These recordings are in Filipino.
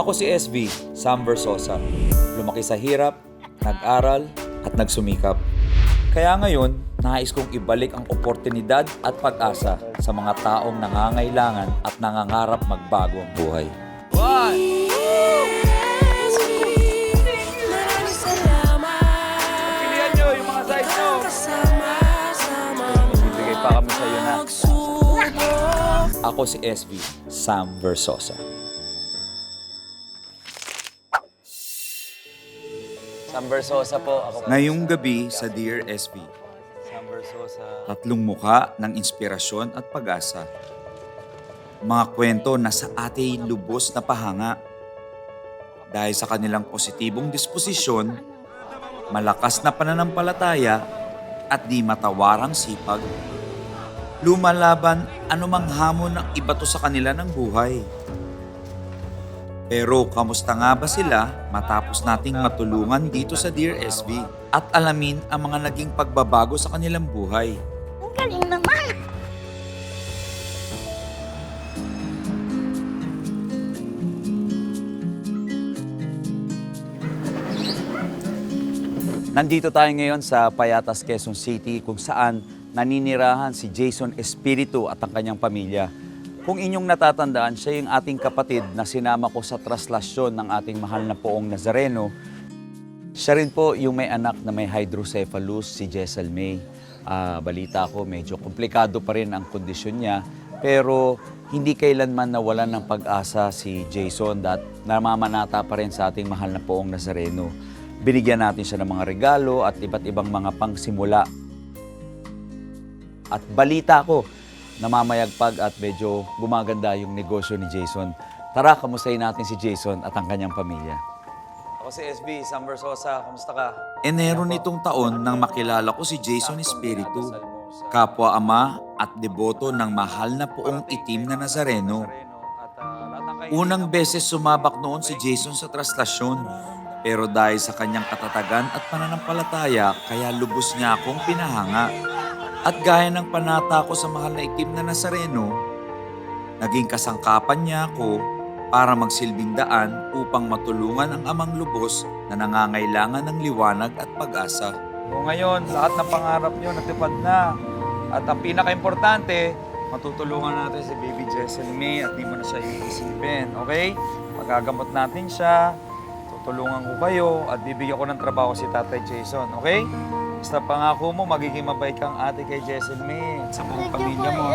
Ako si SB, Sam Versosa. Lumaki sa hirap, nag-aral, at nagsumikap. Kaya ngayon, nais kong ibalik ang oportunidad at pag-asa sa mga taong nangangailangan at nangangarap magbago ang buhay. Pilihan nyo yung mga size nyo. Bibigay pa kami sa'yo na. Ako si SB, Sam Versosa. Sam Versosa po. Ngayong gabi sa Dear SB, Sam Versosa. tatlong muka ng inspirasyon at pag-asa. Mga kwento na sa ating lubos na pahanga. Dahil sa kanilang positibong disposisyon, malakas na pananampalataya at di matawarang sipag. Lumalaban anumang hamon ng ibato sa kanila ng buhay. Pero kamusta nga ba sila matapos nating matulungan dito sa Dear SB at alamin ang mga naging pagbabago sa kanilang buhay? Ang galing naman! Nandito tayo ngayon sa Payatas, Quezon City kung saan naninirahan si Jason Espiritu at ang kanyang pamilya. Kung inyong natatandaan, siya yung ating kapatid na sinama ko sa traslasyon ng ating mahal na poong Nazareno. Siya rin po yung may anak na may hydrocephalus, si Jessel May. Balita ko, medyo komplikado pa rin ang kondisyon niya, pero hindi kailanman nawalan ng pag-asa si Jason at namamanata pa rin sa ating mahal na poong Nazareno. Binigyan natin siya ng mga regalo at iba't ibang mga pangsimula. At balita ko, namamayagpag at medyo gumaganda yung negosyo ni Jason. Tara, kamustahin natin si Jason at ang kanyang pamilya. Ako si SB, Sam Versosa. Kamusta ka? Enero nitong taon nang makilala ko si Jason Espiritu, kapwa ama at deboto ng mahal na poong itim na Nazareno. Unang beses sumabak noon si Jason sa traslasyon, pero dahil sa kanyang katatagan at pananampalataya, kaya lubos niya akong pinahanga. At gaya ng panata ko sa mahal na itim na Nazareno, naging kasangkapan niya ako para magsilbing daan upang matulungan ang amang lubos na nangangailangan ng liwanag at pag-asa. O ngayon, lahat ng pangarap nyo natupad na. At ang pinaka-importante, matutulungan natin si Baby Jessel May at di mo na siya iisipin, okay? Magagamot natin siya, tutulungan ko kayo at bibigyan ko ng trabaho si Tatay Jason, okay? Basta pangako mo, magiging mabait kang ate kay Jessel May at sa buong pamilya mo.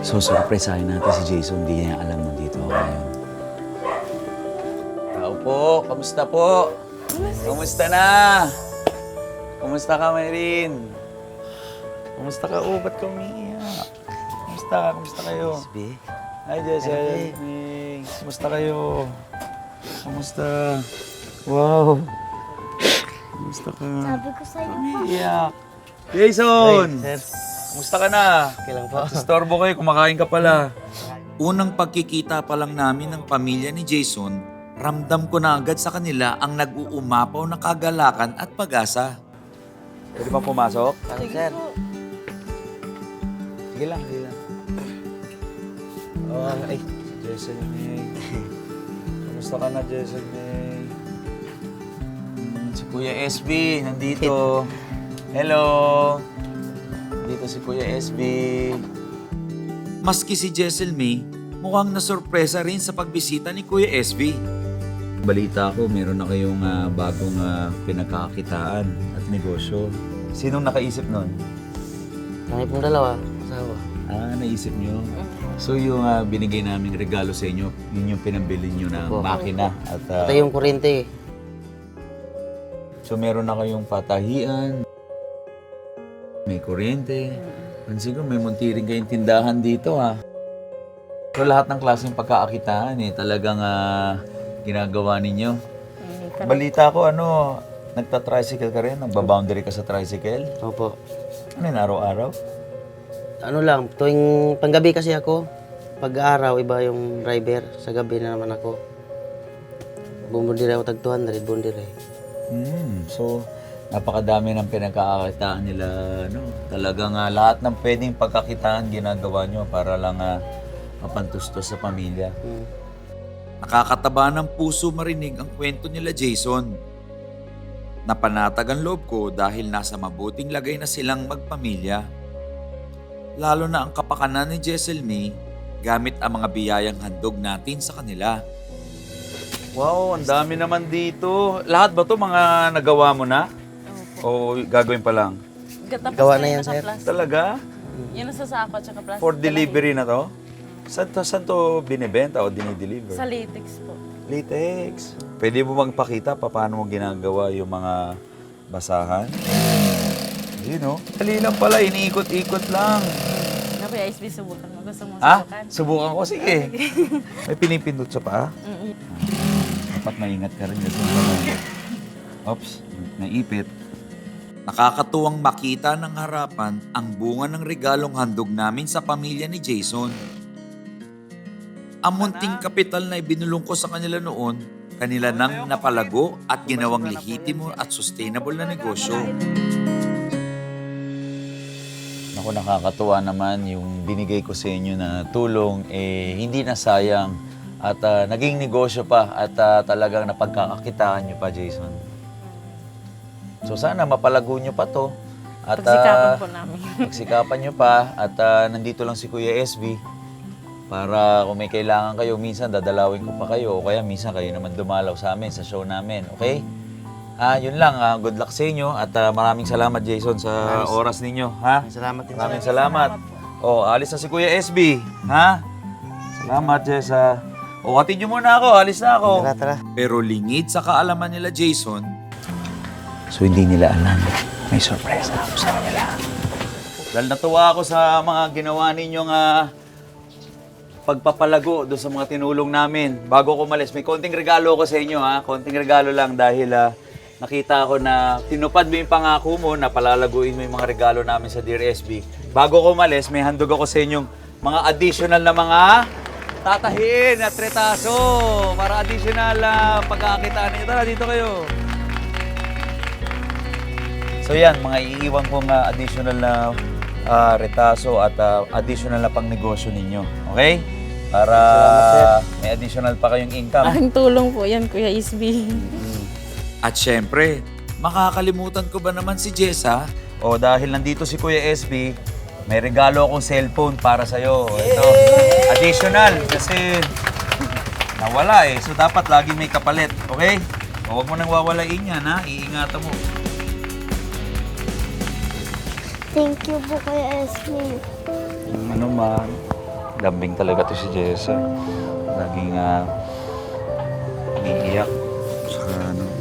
So, surpresahin natin si Jason. Hindi niya alam nandito ako ngayon. Tao po, kamusta po? Kamusta na? Kamusta ka, Maylin? Kamusta ka? Oh, ba't ka umiiyak? Kamusta? Kamusta kayo? SB? Hi, Jessel. May. Kamusta kayo? Kamusta? Wow. Kamusta ka? Sabi ko sa'yo. Umiiyak. Jason! Sir, Kamusta ka na? kailan po? Istorbo kayo, kumakain ka pala. Unang pagkikita pa lang namin ng pamilya ni Jason, ramdam ko na agad sa kanila ang nag-uumapaw na kagalakan at pag-asa. Pwede ba pumasok? Sir, Sige lang, sige lang. Oh, ay, Jessel May. Kamusta ka na, Jessel May? Si Kuya SB, nandito. Hello! Dito si Kuya SB. Maski si Jessel May, mukhang nasurpresa rin sa pagbisita ni Kuya SB. Balita ko, meron na kayong bagong pinagkakakitaan at negosyo. Sinong nakaisip nun? kami pong dalawa, asawa. Naisip nyo? So yung binigay naming regalo sa inyo, yun yung pinambili nyo ng Opo. makina. At, Ito yung kuryente. so meron na kayong patahian, may kuryente. Pansin ko, may munti rin kayong tindahan dito So lahat ng klaseng pagkakakitaan talagang ginagawa ninyo. Balita ko, nagta-tricycle ka rin? Nagba-boundary ka sa tricycle? Opo. Ano yun, araw-araw? Ano lang, tuwing panggabi kasi ako, pag-araw iba yung driver, sa gabi na naman ako. Bumundira ako tag 200, bundira. So, napakadami ng pinagkakakitaan nila. No? Talagang lahat ng pwedeng pagkakitaan ginagawa nyo para lang mapantustos sa pamilya. Nakakataba ng puso marinig ang kwento nila Jason. Napanatag ang loob ko dahil nasa mabuting lagay na silang magpamilya. Lalo na ang kapakanan ni Jesselmy gamit ang mga biyayang handog natin sa kanila. Wow, ang dami naman dito. Lahat ba to mga nagawa mo na? O gagawin pa lang? Tapos Gawa na na yan, yun, sir. naka-plastic. Talaga? Yan ang sasako at saka plastic. For delivery na to? Saan to binibenta o dinideliver? Sa latex po. Latex. Pwede mo magpakita paano mo ginagawa yung mga basahan? Yun o. Dali lang pala, iniikot-ikot lang. Ano po, ISB, subukan mo. Gusto mo Ha? subukan? Subukan ko, sige. May pinipindot sa paa? Mm-mm. Dapat maingat ka rin kasi naman. Oops, naipit. Nakakatuwang makita ng harapan ang bunga ng regalong handog namin sa pamilya ni Jason. Ang munting kapital na ibinulong ko sa kanila noon, kanila nang napalago at ginawang lehitimo at sustainable na negosyo. Naku, nakakatuwa naman yung binigay ko sa inyo na tulong, hindi na sayang at naging negosyo pa at talagang napagkakakitaan nyo pa, Jason. So sana mapalago nyo pa to. At Pagsikapan po namin. pagsikapan nyo pa at nandito lang si Kuya SB para kung may kailangan kayo, minsan dadalawin ko pa kayo o kaya minsan kayo naman dumalaw sa amin sa show namin, okay? Yun lang, good luck sa inyo at maraming salamat Jason sa oras ninyo, ha? Salamat din. Maraming salamat. Oh, alis na si Kuya SB, ha? Salamat, Jessa. O, hatid nyo muna ako, alis na ako. Tara, tara. Pero lingid sa kaalaman nila Jason, So, hindi nila alam. May sorpresa ako sa kanila. Dahil natuwa ako sa mga ginawa ninyong pagpapalago doon sa mga tinulong namin. Bago ko umalis, may konting regalo ko sa inyo, ha? Konting regalo lang dahil nakita ko na tinupad mo yung pangako mo na palalaguin mo yung mga regalo namin sa Dear SB. Bago ko umalis, may handog ako sa inyong mga additional na mga tatahin at retaso para additional pagkakitaan niyo. Tara, dito kayo. So yan, mga iiwan kong additional na retaso at additional na pangnegosyo ninyo. Okay? Para may additional pa kayong income. Ang tulong po yan, Kuya ISB. at syempre, makakalimutan ko ba naman si Jessa? O dahil nandito si Kuya SB, may regalo akong cellphone para sa'yo. Ito, additional kasi nawala eh. So dapat laging may kapalit, okay? O huwag mo nang wawalain yan, ha? Iingatan mo. Thank you po Kuya SB. Ano man, lambing talaga to si Jessa. Laging umiiyak. Saka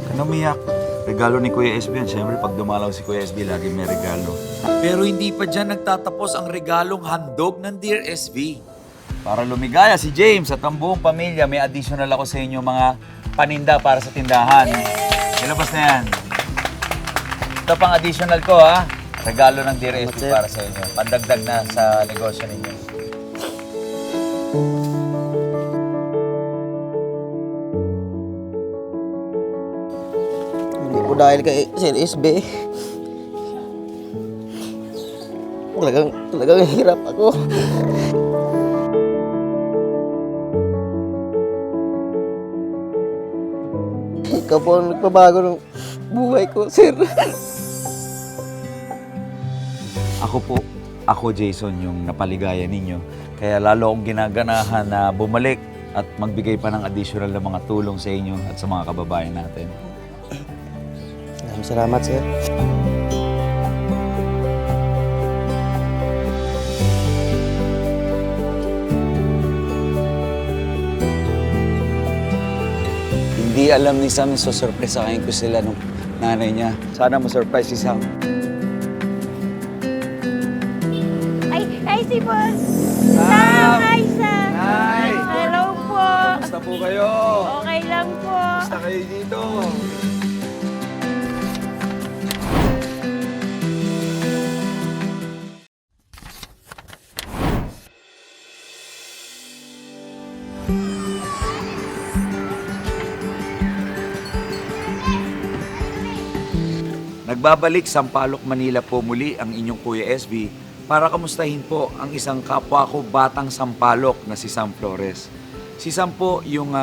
ano umiiyak? Regalo ni Kuya SB yan. Siyempre, pag dumalaw si Kuya SB, laging may regalo. Pero hindi pa dyan nagtatapos ang regalong handog ng Dear SB. Para lumigaya si James at ang buong pamilya, may additional ako sa inyo mga paninda para sa tindahan. Ilabas na yan. Ito pang additional ko, ha? Regalo ng Dear SB para sa inyo. Pandagdag na sa negosyo ninyo. Hindi po dahil kay Sir SB. Talagang hirap ako. Ikaw po ang nagpabago ng buhay ko, Sir. Ako Jason, yung napaligaya ninyo. Kaya lalo akong ginaganahan na bumalik at magbigay pa ng additional na mga tulong sa inyo at sa mga kababayan natin. Maraming salamat, Sir. Hindi alam ni Sam, so-surpresahin ko sila nung nanay niya. Sana ma-surprise si Sam. Ay, si Boss. Sam! Hi, Sam! Hi! Hello po. Kamusta po kayo? Okay lang po. Kamusta kayo dito? Nagbabalik Sampaloc, Manila po muli ang inyong Kuya SB para kamustahin po ang isang kapwa ko batang Sampaloc na si Sam Flores. Si Sam po yung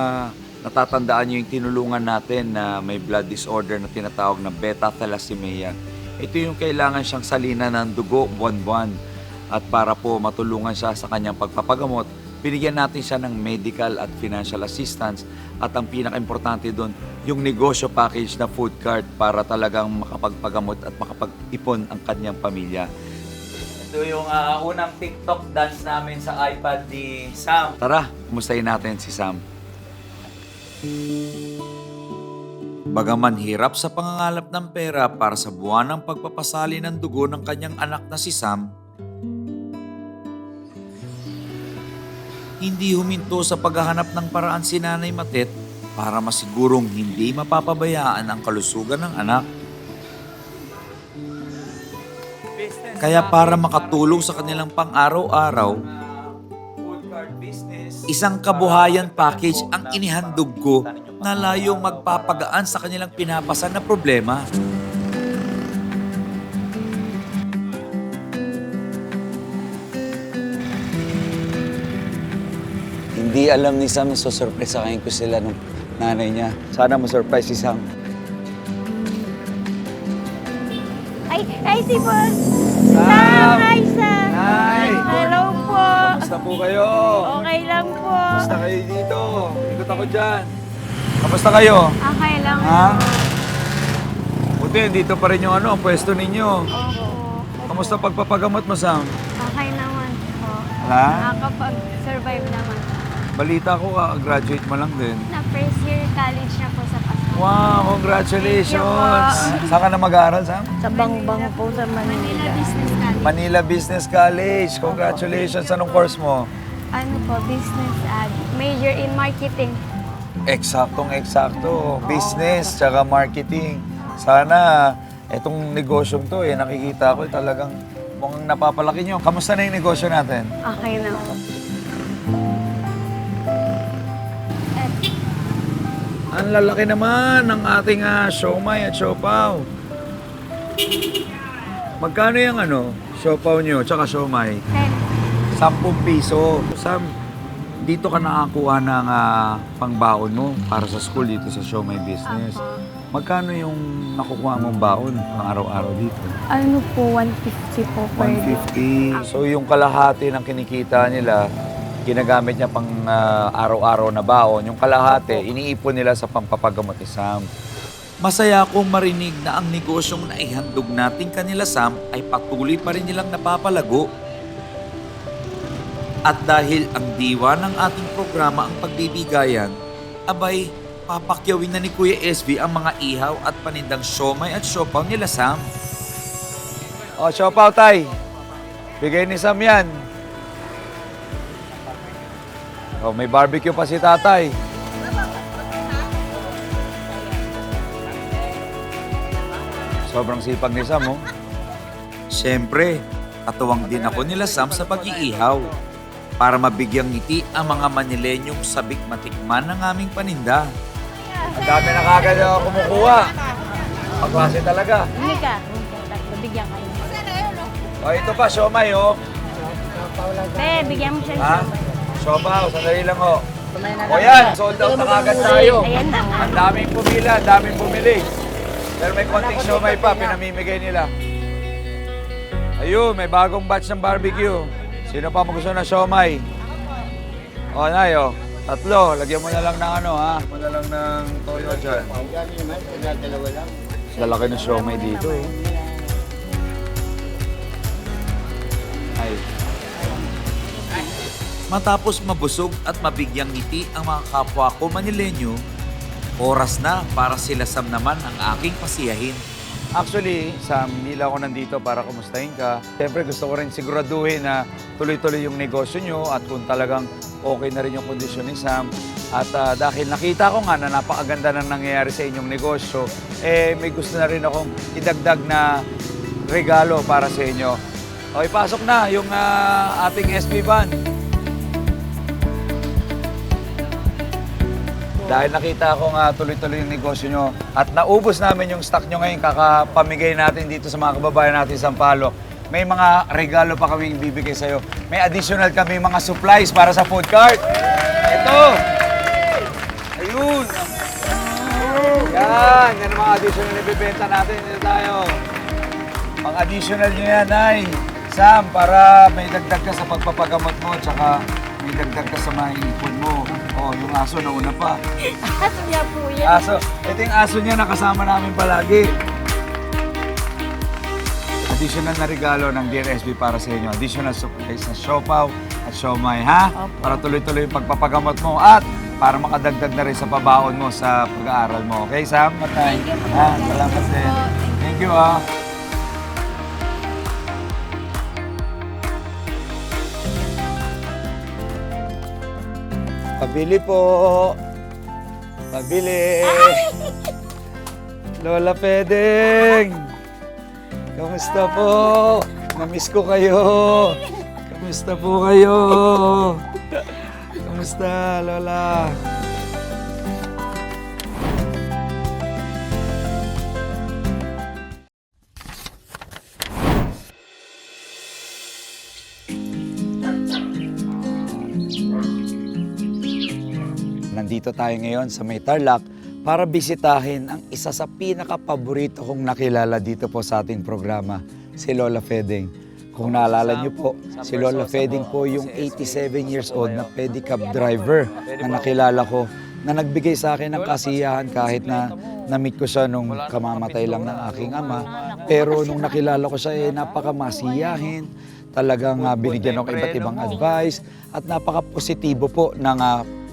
natatandaan niyo yung tinulungan natin na may blood disorder na tinatawag na beta thalassemia. Ito yung kailangan siyang salina ng dugo buwan-buwan at para po matulungan siya sa kanyang pagpapagamot, binigyan natin siya ng medical at financial assistance at ang pinaka-importante doon, yung negosyo package na food cart para talagang makapagpagamot at makapag-ipon ang kanyang pamilya. Ito yung unang TikTok dance namin sa iPad ni Sam. Tara, kumustahin natin si Sam. Bagaman hirap sa pangangalap ng pera para sa buwan ng pagpapasali ng dugo ng kanyang anak na si Sam, hindi huminto sa paghahanap ng paraan si Nanay Matet para masigurong hindi mapapabayaan ang kalusugan ng anak. Kaya para makatulong sa kanilang pang-araw-araw, isang kabuhayan package ang inihandog ko na layong magpapagaan sa kanilang pinapasan na problema. Hindi alam ni Sam na susurprise sa ko sila nung nanay niya. Sana ma-surprise si Sam. Ay, si Boss. Sam! Hi, Sam! Hi! Hello po. Kamusta po kayo? Okay lang po. Kamusta kayo dito? Ikot ako dyan. Kamusta kayo? Okay lang Ha? po. Buti, dito pa rin yung ang pwesto ninyo. Opo. Kamusta pagpapagamot mo, Sam? Okay naman po. Ha? Nakakapag-survive naman. Balita ko, graduate mo lang din. Na first year college na po sa Pasay. Wow, congratulations! Saan ka na mag-aaral, Sam? Sa Bangbang po sa Manila Manila. Business College. Manila Business College. Congratulations! Anong course mo? Ano po, business major in marketing. Eksaktong-eksakto. Business, tsaka marketing. Sana, etong negosyong to, nakikita ko talagang mukhang napapalaki nyo. Kamusta na yung negosyo natin? Okay na po. Ang lalaki naman ng ating siomay at siopaw. Magkano yung siopaw nyo, tsaka siomay? 10 piso. Sam, dito ka nakakuha ng pangbaon mo para sa school dito sa siomay business. Magkano yung nakukuha mong baon pang araw-araw dito? Ano po, 150 po per day. 150. So yung kalahati ng kinikita nila, ginagamit niya pang araw-araw na baon. Yung kalahati, iniipon nila sa pampapagamot ni Sam. Masaya akong marinig na ang negosyong naihandog natin kanila Sam ay patuloy pa rin nilang napapalago. At dahil ang diwa ng ating programa ang pagbibigayan, abay, papakyawin na ni Kuya SB ang mga ihaw at panindang siomay at siopaw nila Sam. O, siopaw tay. Bigay ni Sam yan. Oh, may barbecue pa si tatay. Sobrang sipag ni Sam, oh. Siyempre, katuwang din ako nila Sam sa pag-iihaw para mabigyang ngiti ang mga Manilenyong sabik matikman ng aming paninda. Ang dami na kagad kumukuha. Pagklase talaga. Hindi ka. Bibigyan kayo. Oh, ito pa, siomay, oh. Be, bigyan mo siya ng Ha? siomay. Siopaw, sandali lang, oh. O yan, sold out na kagad tayo. Ayan na nga. Ang daming pumila, ang daming bumili. Pero may konting siomay pa, pinamimigay nila. Ayun, may bagong batch ng barbecue. Sino pa gusto ng siomay? O, Nay, o. 3. Lagyan mo na lang ng ha? Lagyan mo na lang ng toyo dyan. Lalaki ng siomay dito, eh. Ay. Matapos mabusog at mabigyang ngiti ang mga kapwa ko Manilenyo, oras na para sila Sam naman ang aking pasiyahin. Actually, Sam, hindi lang ako nandito para kumustahin ka. Siyempre, gusto ko rin siguraduhin na tuloy-tuloy yung negosyo nyo at kung talagang okay na rin yung kondisyon ni Sam. At dahil nakita ko nga na napakaganda na nangyayari sa inyong negosyo, may gusto na rin akong idagdag na regalo para sa inyo. O, ipasok na yung ating SB van. Dahil nakita ko nga tuloy-tuloy yung negosyo nyo at naubos namin yung stock nyo ngayon, kakapamigay natin dito sa mga kababayan natin sa Sampaloc. May mga regalo pa kaming bibigay sa'yo. May additional kami mga supplies para sa food cart. Ito! Ayun! Yan! Yan ang mga additional na ibibenta natin. Dito tayo. Pang additional nyo yan, ay Sam, para may dagdag ka sa pagpapagamot mo, tsaka may dagdag ka sa mga ipon mo. Oh, yung aso nauna pa. Aso niya po yan. Aso. Ito yung aso niya nakasama namin palagi. Additional na regalo ng Dear SB para sa inyo. Additional supplies na siopaw at siomay, ha? Para tuloy-tuloy yung pagpapagamot mo at para makadagdag na rin sa pabaon mo sa pag-aaral mo. Okay, Sam? Matay. Ha? Salamat din. Thank you, ah. Pabili po. Pabili. Lola Pedeng. Kamusta po? Namiss ko kayo. Kamusta po kayo? Kamusta, Lola? Nandito tayo ngayon sa May Tarlac para bisitahin ang isa sa pinaka-paborito kong nakilala dito po sa ating programa, si Lola Feding. Kung naalala niyo po, si Lola Feding po yung 87 years old na pedicab driver na nakilala ko, na nagbigay sa akin ng kasiyahan kahit na na-meet ko siya nung kamamatay lang ng aking ama. Pero nung nakilala ko siya, napakamasiyahin. Talagang binigyan ako iba't ibang advice at napaka-positibo po ng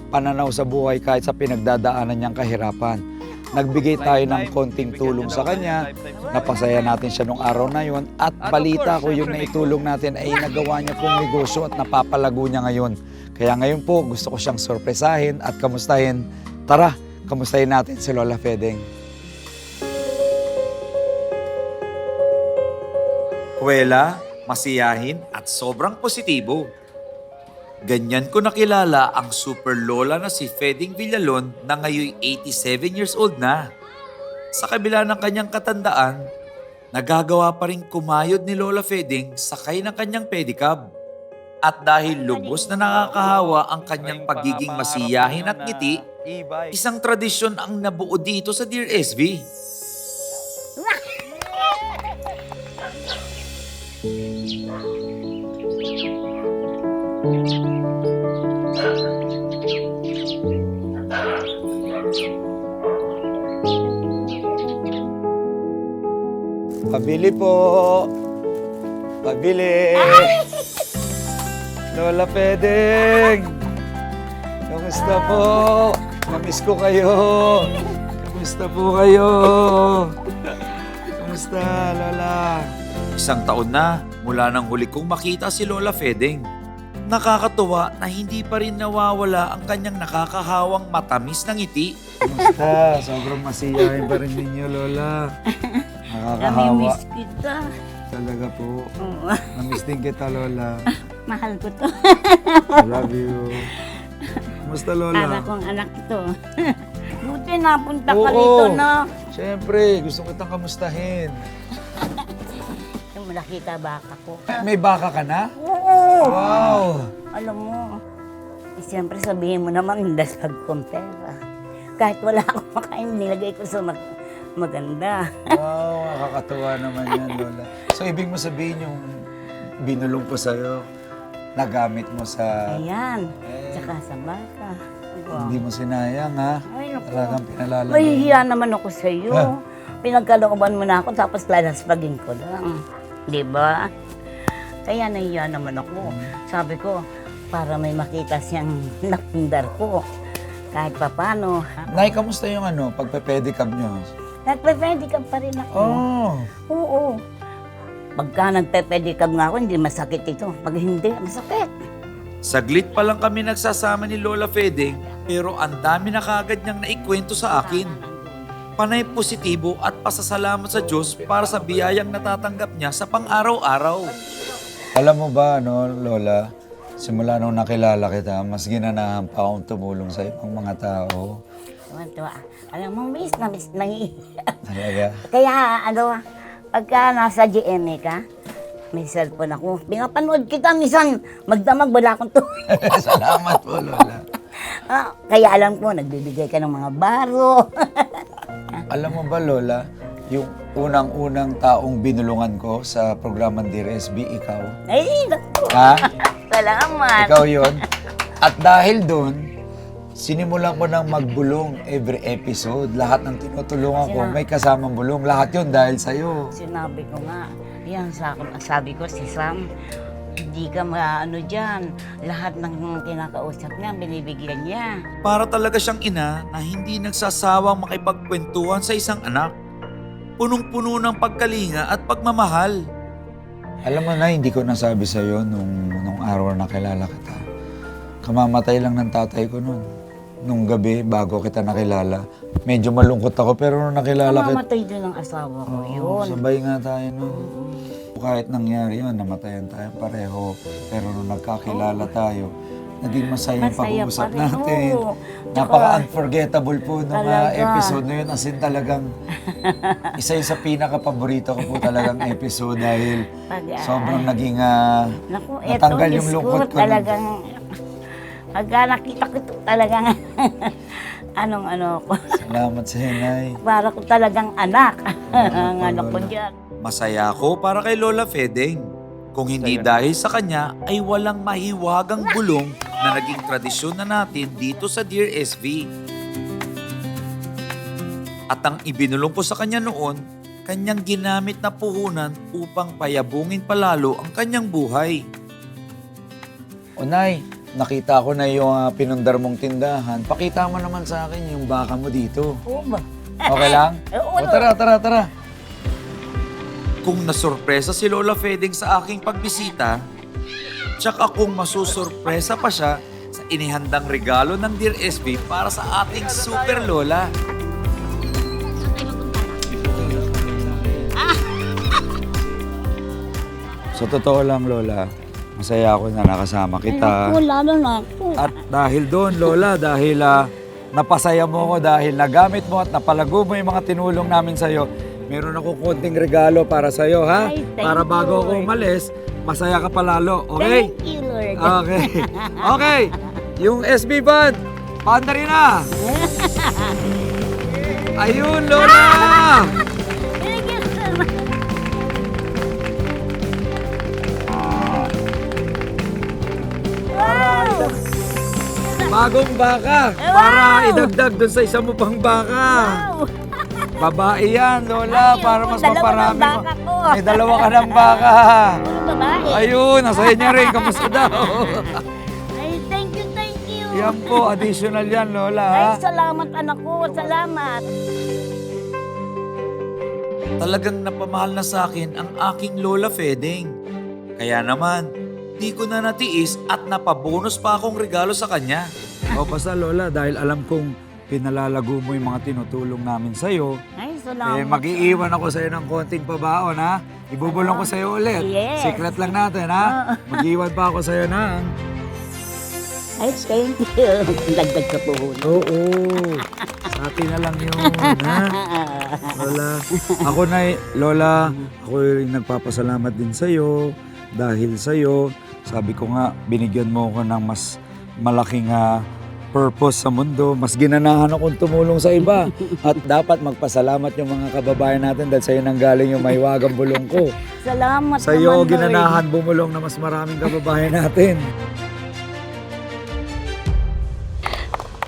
pananaw sa buhay kahit sa pinagdadaanan niyang kahirapan. Nagbigay tayo ng konting tulong sa kanya, napasaya natin siya nung araw na yon at balita ko yung naitulong natin ay nagawa niya pong negosyo at napapalago niya ngayon. Kaya ngayon po gusto ko siyang sorpresahin at kamustahin. Tara, kamustahin natin si Lola Feding. Kwela, masiyahin at sobrang positibo. Ganyan ko nakilala ang super lola na si Feding Villalon na ngayon 87 years old na. Sa kabila ng kanyang katandaan, nagagawa pa rin kumayod ni Lola Feding sakay ng kanyang pedicab. At dahil lubos na nakakahawa ang kanyang pagiging masiyahin at ngiti, isang tradisyon ang nabuo dito sa Dear SB. Pabili po. Pabili. Lola Feding. Kamusta po? Namiss ko kayo. Kamusta po kayo? Kamusta, Lola? Isang taon na mula nang huli kong makita si Lola Feding. Nakakatuwa na hindi pa rin nawawala ang kanyang nakakahawang matamis na ngiti. Kamusta? Sobrang masiyahin pa rin ninyo, Lola. Nakakahawa. Nami-miss kita. Talaga po. Oo. Namiss din kita, Lola. Mahal ko to. I love you. Kamusta, Para Lola? kong anak ito. Buti napunta ka Oo. rito na. Siyempre, gusto kitang kamustahin. Yung nakita baka ko. May baka ka na? Oo. Wow! Alam mo, siyempre sabihin mo naman, hindi sa pagkompera. Kahit wala akong makain, nilagay ko sa maganda. Wow, nakakatuwa naman yan, Lola. So, ibig mo sabihin yung binulong ko sa'yo, nagamit mo sa... Ayan, tsaka sa baka. Wow. Hindi mo sinayang, ha? Ay, naku. Talagang pinalala. Mahihiya naman ako sa iyo. Pinagkalooban mo na ako tapos lalaspagin ko lang. Di ba? Kaya nahihiya naman ako. Sabi ko, para may makita siyang napundar ko. Kahit papano. Nay, kamusta yung pagpe-pedicab nyo? Nagpe-pedicab pa rin ako. Oh! Oo. Pagka nagpe-pedicab nga ako, hindi masakit ito. Pag hindi, masakit. Saglit pa lang kami nagsasama ni Lola Feding pero ang dami na kaagad niyang naikwento sa akin. Panay positibo at pasasalamat sa Diyos para sa biyayang natatanggap niya sa pang-araw-araw. Alam mo ba, Lola, simula nung nakilala kita, mas ginanahan pa akong tumulong sa ibang mga tao. Tuwa. Alam mo, miss na Talaga. Kaya pagka nasa GMA ka, may cellphone ako. Pinapanood kita, minsan magdamag, wala akong to. Salamat po, Lola. Kaya alam ko, nagbibigay ka ng mga baro. Alam mo ba, Lola, yung unang-unang taong binulungan ko sa programang Dear SB, ikaw. Ay, naku. Ha? Salamat. Ikaw yon. At dahil doon, sinimulan ko ng magbulong every episode. Lahat ng tinutulungan ko, may kasamang bulong. Lahat yon dahil sa'yo. Sinabi ko nga, yan sabi ko si Sam, hindi ka maano dyan. Lahat ng kinakausap niya, binibigyan niya. Para talaga siyang ina na hindi nagsasawang makipagkwentuhan sa isang anak. Punong-puno ng pagkalinga at pagmamahal. Alam mo na, hindi ko nasabi sa'yo nung araw na kilala kita. Kamamatay lang ng tatay ko noon. Nung gabi, bago kita nakilala. Medyo malungkot ako, pero nung nakilala kita... Mamatay din ang asawa ko, Oo, yun. sabay nga tayo noon. Kahit nangyari yun, namatayan tayo pareho. Pero nung nagkakilala tayo, naging masaya yung Masaya pag-uusap pa rin, natin. oo. Napaka-unforgettable po nung Talaga. episode na yun. As in talagang isa yung sa pinaka-paborito ko po talagang episode dahil sobrang naging Naku, natanggal yung Diyos lungkot ko. Talagang, pagka nakita ko ito, talagang anong-ano ko. Salamat sa Nay. Para ko talagang anak. Ang anak ko dyan. Masaya ako para kay Lola Fedeng. Kung hindi dahil sa kanya ay walang mahiwagang bulong na naging tradisyon na natin dito sa Dear SV. At ang ibinulong ko sa kanya noon, kanyang ginamit na puhunan upang payabungin palalo ang kanyang buhay. O Nay, nakita ko na yung pinundar mong tindahan. Pakita mo naman sa akin yung baka mo dito. Oo ba? Okay lang? Oo, O tara. Kung nasurpresa si Lola Fedeng sa aking pagbisita, tsaka kung masusurpresa pa siya sa inihandang regalo ng Dear SB para sa ating super lola. Sa totoo lang, Lola, masaya ako na nakasama kita. Ay, lalo na ako. At dahil doon, Lola, dahil napasaya mo ko, dahil nagamit mo at napalago mo yung mga tinulong namin sa'yo, meron ako konting regalo para sa'yo, ha? Ay, thank Para bago you, ako Lord. umalis, masaya ka palalo, okay? Thank you, Lord. Okay. Okay. Yung SB band, paanda rin na. Ayun, Lola! Binigyan ko naman. Wow! Bagong baka. Para idagdag dun sa isa mo pang baka. Wow! Babae yan, Lola, Ay, para oo, mas dalawa maparami ng baka ko. May dalawa ka ng baka. Ano babae? Ayun, nasa inyo rin. Kamusta daw? Ay, thank you, thank you. Yan po, additional yan, Lola. Ay, ha? salamat anak ko, salamat. Talagang napamahal na sa akin ang aking Lola Fedeng. Kaya naman, di ko na natiis at napabonus pa akong regalo sa kanya. O basta, Lola, dahil alam kong pinalalago mo yung mga tinutulong namin sa'yo, Ay, salamat. mag-iiwan ako sa'yo ng konting pabaon, ha? Ibubulong ko sa'yo ulit. Yes. Secret lang natin, ha? Mag-iwan pa ako sa'yo na. Ay, thank you. Dagdag sa puhon. Oo. Sa atin na lang yun, ha? Lola. Lola, ako yung nagpapasalamat din sa'yo. Dahil sa'yo, sabi ko nga, binigyan mo ko ng mas malaking purpose sa mundo. Mas ginanahan akong tumulong sa iba. At dapat magpasalamat yung mga kababayan natin dahil sa'yo nanggaling yung mahiwagang bulong ko. Salamat Sa'yo, naman, Lord. ginanahan bumulong na mas maraming kababayan natin.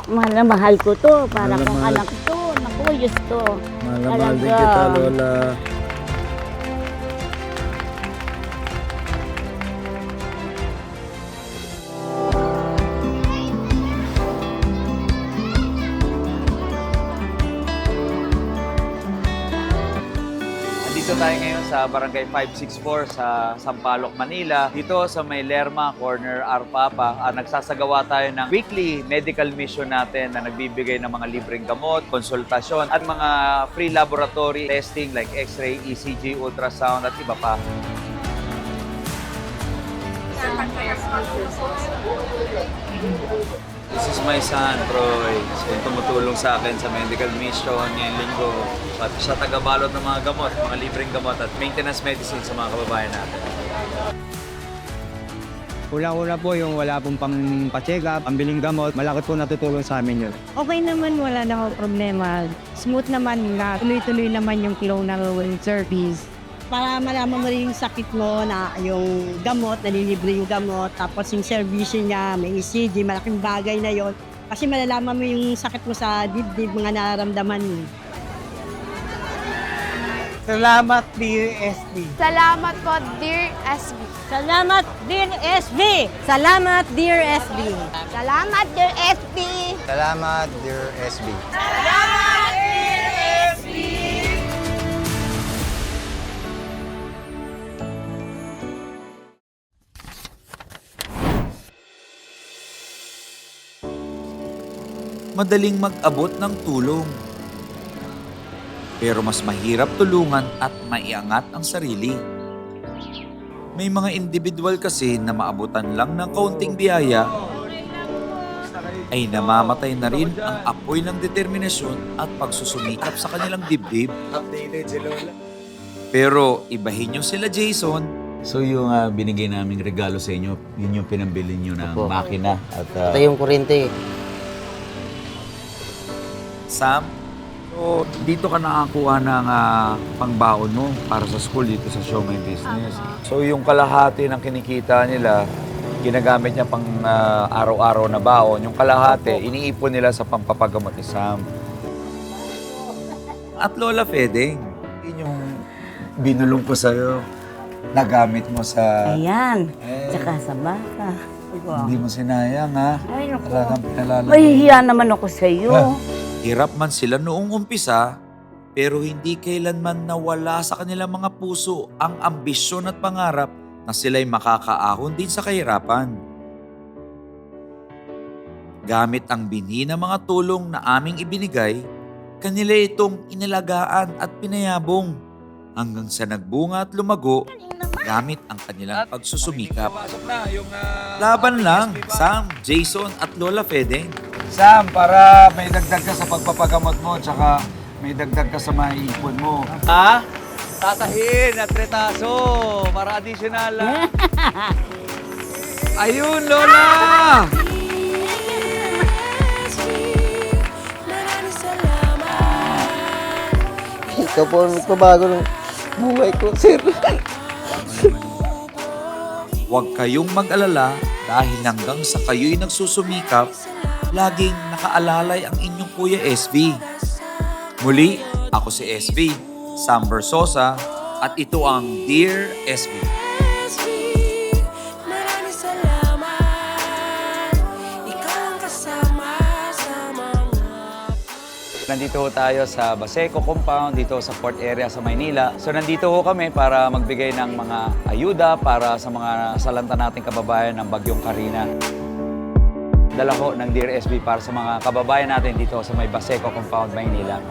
Mahal na mahal ko to. Para Mahal na kong mahal. anak to. Naku, Diyos ko. Mahal na mahal din Talaga. kita, Lola. Andito tayo ngayon sa Barangay 564 sa Sampaloc, Manila. Dito sa may Lerma, corner Arpapa, nagsasagawa tayo ng weekly medical mission natin na nagbibigay ng mga libreng gamot, konsultasyon at mga free laboratory testing like X-ray, ECG, ultrasound at iba pa. This is my son, Troy. So, yung tumutulong sa akin sa medical mission ngayong linggo. At siya tagabalot ng mga gamot, mga libreng gamot at maintenance medicine sa mga kababayan natin. Una-una po yung wala pong pang-check up, pambiling gamot, malaki po natutulong sa amin yun. Okay naman, wala na ako problema. Smooth naman na tuloy-tuloy naman yung clonal service. Para malaman mo rin yung sakit mo na yung gamot, nalilibre yung gamot, tapos yung servisyo niya, may ECG, malaking bagay na yon. Kasi malalaman mo yung sakit mo sa dibdib, mga nararamdaman mo. Salamat, DSD. Salamat po, Dear SB. Salamat, Dear SB! Salamat, Dear SB. Salamat, Dear SB. Salamat, Dear SB. Madaling mag-abot ng tulong. Pero mas mahirap tulungan at maiangat ang sarili. May mga individual kasi na maabutan lang ng kaunting biyaya ay namamatay na rin ang apoy ng determinasyon at pagsusumikap sa kanilang dibdib. Pero ibahin nyo sila, Jason. So yung binigay naming regalo sa inyo, yun yung pinambili nyo ng Opo. makina. At Ito yung kuryente. Sam, So, dito ka nakakuha ng pangbaon mo para sa school dito sa Show My Business. So, yung kalahati ng kinikita nila, ginagamit niya pang araw-araw na baon. Yung kalahati, iniipon nila sa pampapagamot ni Sam. at Lola Fedeng. Yun yung binulong ko sa'yo. Nagamit mo sa... Ayan. Eh. Tsaka sa baka. Hindi mo sinayang, ha? Ay, naku. Talagang pinalala. Mahihiya naman ako sa iyo. Hirap man sila noong umpisa, pero hindi kailanman nawala sa kanilang mga puso ang ambisyon at pangarap na sila'y makakaahon din sa kahirapan. Gamit ang binhi ng mga tulong na aming ibinigay, kanila itong inalagaan at pinayabong hanggang sa nagbunga at lumago gamit ang kanilang pagsusumikap. Pasok na yung... Laban lang, Sam, Jason at Lola Fedeng. Sam, para may dagdag ka sa pagpapagamot mo, tsaka may dagdag ka sa maiipon mo. Ha? Tatahin at retaso para additional. Ayun, Lola! Ito po ang nagpabago ng buhay ko, sir. Huwag kayong mag-alala dahil hanggang sa kayo'y nagsusumikap, laging nakaalalay ang inyong Kuya SB. Muli, ako si SB, Sam Versosa, at ito ang Dear SB. Nandito ho tayo sa Baseco Compound, dito sa port area sa Maynila. So nandito ho kami para magbigay ng mga ayuda para sa mga salanta nating kababayan ng Bagyong Karina. Dala ho ng Dear SB para sa mga kababayan natin dito sa may Baseco Compound, Maynila.